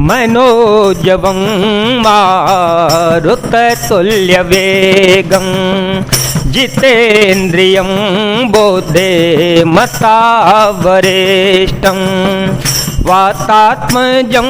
मनोजवं मारुततुल्यवेगं जितेन्द्रियं बुद्धिमतावरिष्ठं वातात्मजं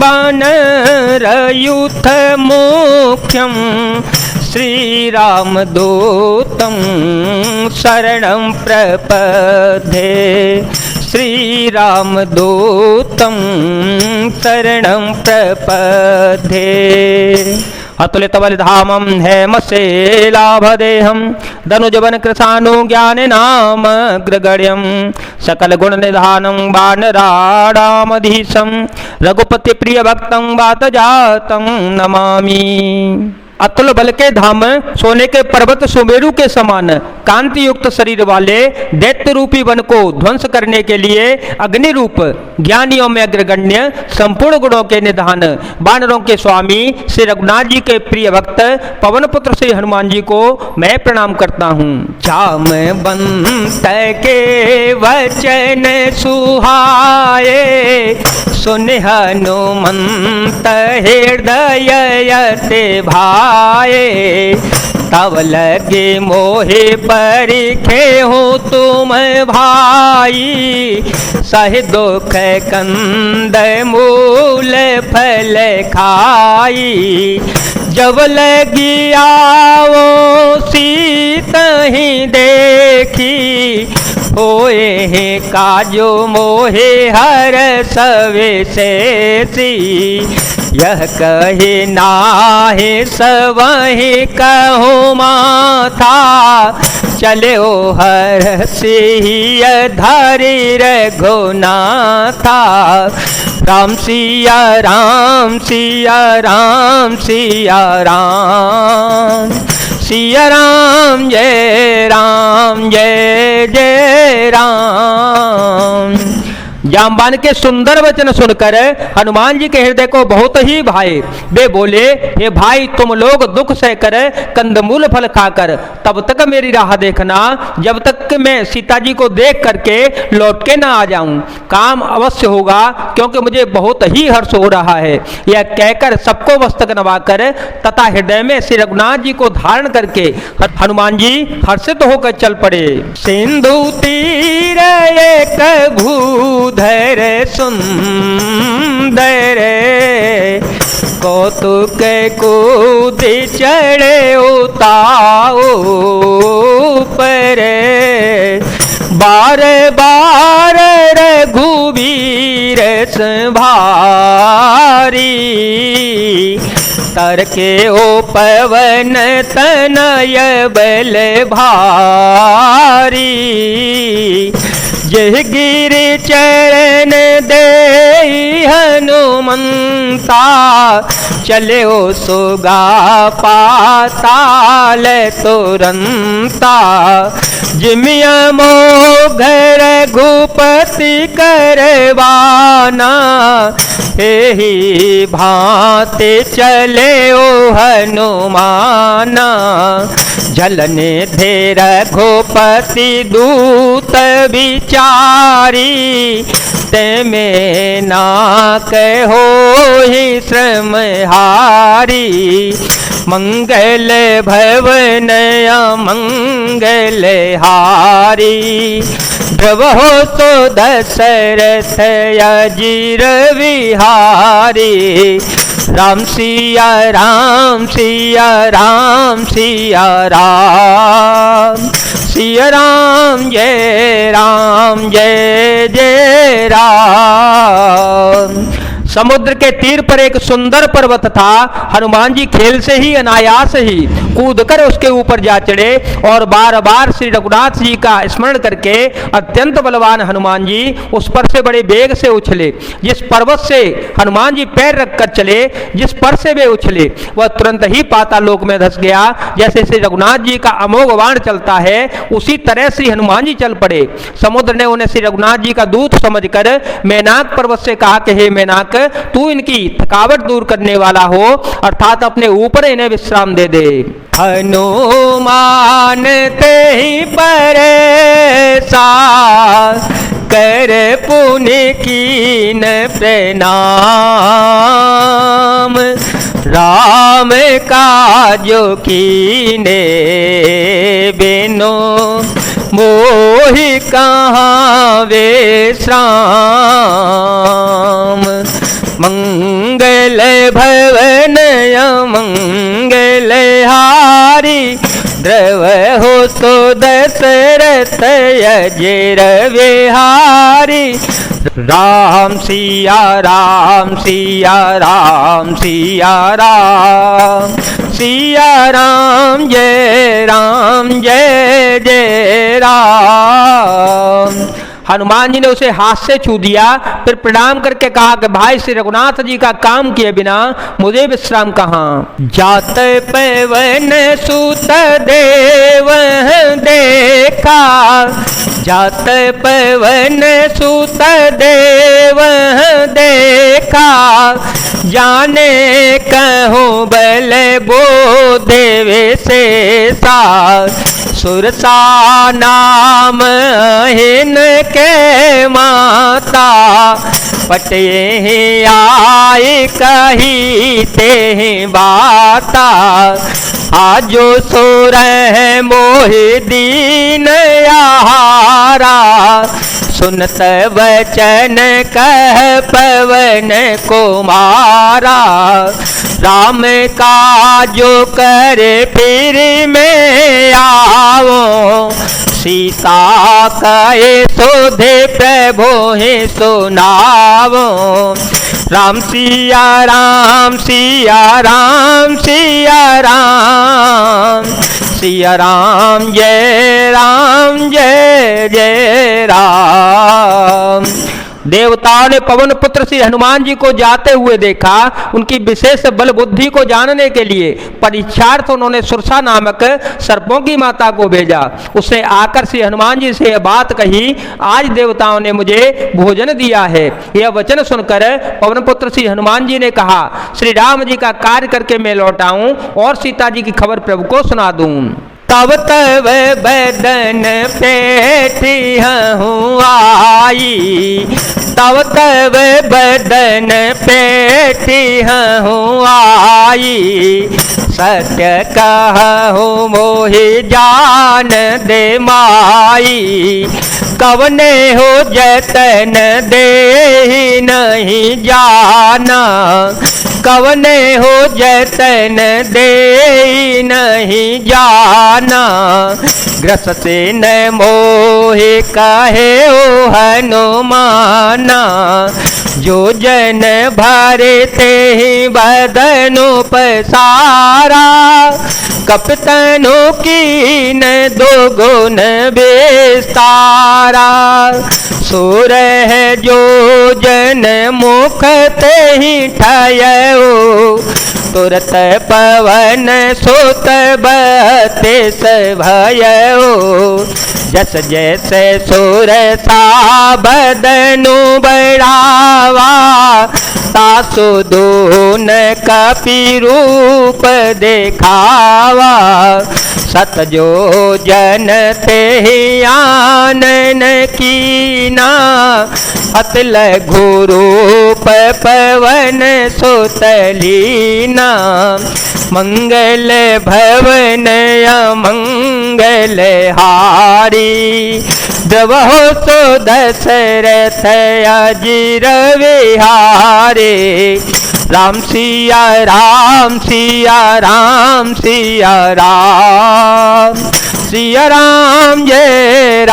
वानरयूथमुख्यं श्रीरामदूतं शरणं प्रपद्ये श्रीरामदूतं शरणं प्रपद्ये। अतुलितबलिधामं हेमशैलाभदेहं धनुजवन कृशानु ज्ञानिनामग्रगण्यं सकलगुणनिधानं वानराणामधीशं रघुपतिप्रियभक्तं वातजातं नमामि। अतुल बल के धाम, सोने के पर्वत सुमेरु के समान कांति युक्त शरीर वाले दैत्य रूपी वन को ध्वंस करने के लिए अग्नि रूप ज्ञानियों में अग्रगण्य संपूर्ण गुणों के निधान वानरों के स्वामी श्री रघुनाथ जी के प्रिय भक्त पवन पुत्र श्री हनुमान जी को मैं प्रणाम करता हूँ। जामवंत के वचन सुहाए सुन हनुमंत हृदय यते भाए तब लगे मोहे परिखे हो तुम भाई सह दुख कंद मूल फल खाई जब लगी आओ सीत ही देखी होए हैं काजो मोहे हर सवे से यह कहे नाहे सवही कहो माथा चले ओ हर सिंह धारी रघुनाथा राम सिया राम सिया राम सिया राम सिया राम जय जय राम। जामवान के सुंदर वचन सुनकर हनुमान जी के हृदय को बहुत ही भाए। वे बोले, हे भाई तुम लोग दुख सहकर कंदमूल फल खाकर तब तक मेरी राह देखना जब तक कि मैं सीता जी को देख करके लौट के ना आ जाऊं। काम अवश्य होगा क्योंकि मुझे बहुत ही हर्ष हो रहा है। यह कहकर सबको मस्तक नवाकर तथा हृदय में श्री रघुनाथ जी को धारण करके हनुमान जी हर्षित होकर चल पड़े। सिंधु तीर एक भूधर सुंदर कौतुक कूद चढ़े उताओ पर बार बार रघुवीर संभारी तरके ओ पवन तनय बल भारी जय गिरि चरण दे हनुमंता चले ओ सुगा पाताल तुरंता जिमिया मोघ रघुपति करवाना ही भांति चले ओ हनुमाना झलने धे रघुपति दूत विचारी ते में ना कहो ही श्रम हारी मंगल भवन मंगल हारी ध्रुवो तो दशरथ अजीर विहारी राम सिया राम सिया राम सिया राम सिया राम जय जय राम। समुद्र के तीर पर एक सुंदर पर्वत था। हनुमान जी खेल से ही अनायास ही कूदकर उसके ऊपर जा चढ़े और बार बार श्री रघुनाथ जी का स्मरण करके अत्यंत बलवान हनुमान जी उस पर से बड़े वेग से उछले। जिस पर्वत से हनुमान जी पैर रखकर चले, जिस पर से वे उछले वह तुरंत ही पातालोक में धस गया। जैसे श्री रघुनाथ जी का अमोघ बाण चलता है उसी तरह श्री हनुमान जी चल पड़े। समुद्र ने उन्हें श्री रघुनाथ जी का दूत समझकर मेनाक पर्वत से कहा कि हे मेनाक तू इनकी थकावट दूर करने वाला हो अर्थात अपने ऊपर इन्हें विश्राम दे दे। हनुमान ते ही परेसा कर पुण्य कीन प्रणाम काजो कीने बिनु मोहि कहाँ विश्राम। मंगल भवन मंगल हारी द्रव हो तो दशरथ अजर विहारी। राम सिया राम सिया राम सिया राम सिया राम जय जय राम। हनुमान जी ने उसे हाथ से छू दिया, फिर प्रणाम करके कहा कि भाई श्री रघुनाथ जी का काम किए बिना मुझे विश्राम कहाँ। जात पवन सुत देव देखा, जात पवन सुत देव देखा, जाने कहूँ बल बो देवे से सा। सुरसा नाम हिन के माता, पटे आए कही ते बाता। आजो सुर मोहि दीन आहारा, सुनत वचन कह पवन कुमारा। राम काजो करे फिर में आओ, सीता कहे सोधे प्रभु ही सुनावो। राम सिया राम सिया राम सिया राम सिया राम जय जय राम। देवताओं ने पवन पुत्र श्री हनुमान जी को जाते हुए देखा। उनकी विशेष बल बुद्धि को जानने के लिए परीक्षार्थ उन्होंने सुरसा नामक सर्पों की माता को भेजा। उसने आकर श्री हनुमान जी से यह बात कही, आज देवताओं ने मुझे भोजन दिया है। यह वचन सुनकर पवन पुत्र श्री हनुमान जी ने कहा, श्री राम जी का कार्य करके मैं लौट आऊं और सीता जी की खबर प्रभु को सुना दूं। तब तब बदन पेठी हूँ आई, तब तब बदन पेठी हूँ आई। सत्य कहूँ मोहि जान दे माई, कवने हो जतन दे नहीं जाना। कवने हो जतन दे नहीं जाना, ग्रसते न मोहि कहे ओ हनुमाना। जो जन भरे ते ही बदनु पसारा, कपतनु की न दो गुण विस्तारा। सुर है जो जन मुख ते ही ठयो, तुरत पवन सुत बत्तीस भयो। जस जैसे सुर सा बदनु बढ़ावा, तासु दून कपि रूप देखावा। सत जो जन ते आनन कीना, अतल घुरूप पवन सुतलीना। मंगल भवन अमंगल हारी, द्रवहो सो दशरथ अजिर विहारे। राम सिया राम सिया राम सिया राम सिया राम जय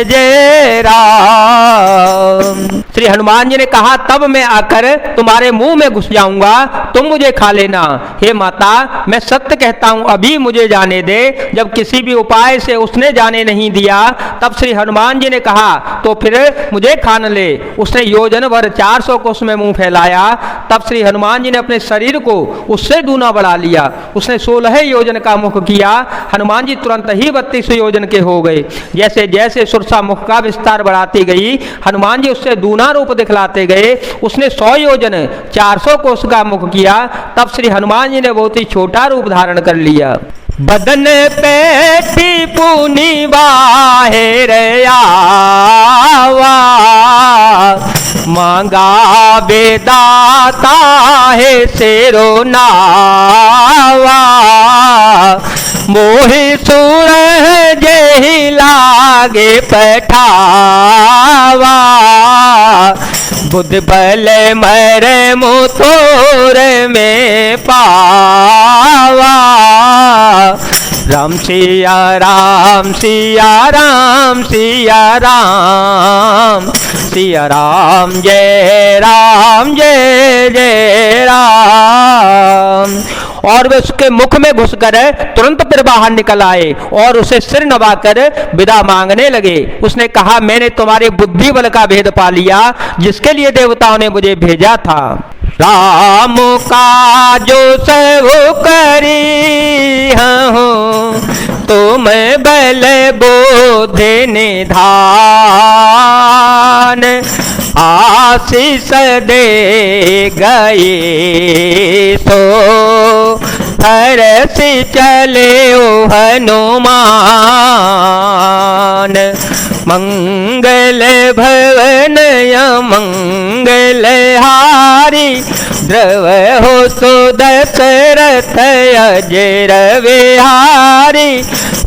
जय राम। श्री हनुमान जी ने कहा, तब मैं आकर तुम्हारे मुंह में घुस जाऊंगा, तुम मुझे खा लेना। हे माता, मैं सत्य कहता हूं, अभी मुझे जाने दे। जब किसी भी उपाय से उसने जाने नहीं दिया, तब श्री हनुमान जी ने कहा, तो फिर मुझे खा न ले। उसने योजन भर 400 कोस में मुंह फैलाया। तब श्री हनुमान जी ने अपने शरीर को उससे दूना बढ़ा लिया। उसने 16 योजन का मुख किया। हनुमान जी तुरंत ही 32 योजन के हो गए। जैसे जैसे सुरसा मुख का विस्तार बढ़ाती गई, हनुमान जी उससे दूना रूप दिखलाते गए। उसने 100 योजन 400 कोस का मुख किया। तब श्री हनुमान जी ने बहुत ही छोटा रूप धारण कर लिया। बदन पेटी पुनी बाहेर आवा, मांगा बेदाता है सेरो नावा, मोहि सुर जेहि लागे पठावा, बुध बल मरे मुथोर में पावा। राम सिया राम सिया राम सिया राम, सिया राम जय राम। और वे उसके मुख में घुसकर तुरंत फिर बाहर निकल आए और उसे सिर नवाकर विदा मांगने लगे। उसने कहा, मैंने तुम्हारी बुद्धि बल का भेद पा लिया जिसके लिए देवताओं ने मुझे भेजा था। राम का जो सब करी हूँ, तुम बल बोध निधान, आशीष दे गए तो हर्ष चले ओ हनुमान। मंगल भवन मंगल हारी, द्रव हो सो दशरथ अजर विहारी।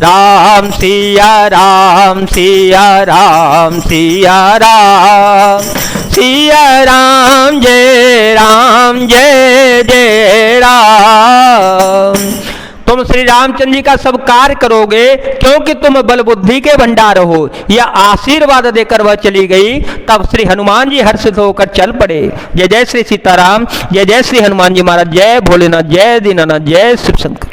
राम सिया राम सिया राम सिया राम, सिया राम जय जय राम। तुम श्री रामचंद्र जी का सब कार्य करोगे क्योंकि तुम बल बुद्धि के भंडार हो, यह आशीर्वाद देकर वह चली गई। तब श्री हनुमान जी हर्षित होकर चल पड़े। जय जय श्री सीताराम, जय जय श्री हनुमान जी महाराज, जय भोलेनाथ, जय दीनानाथ, जय शिव शंकर।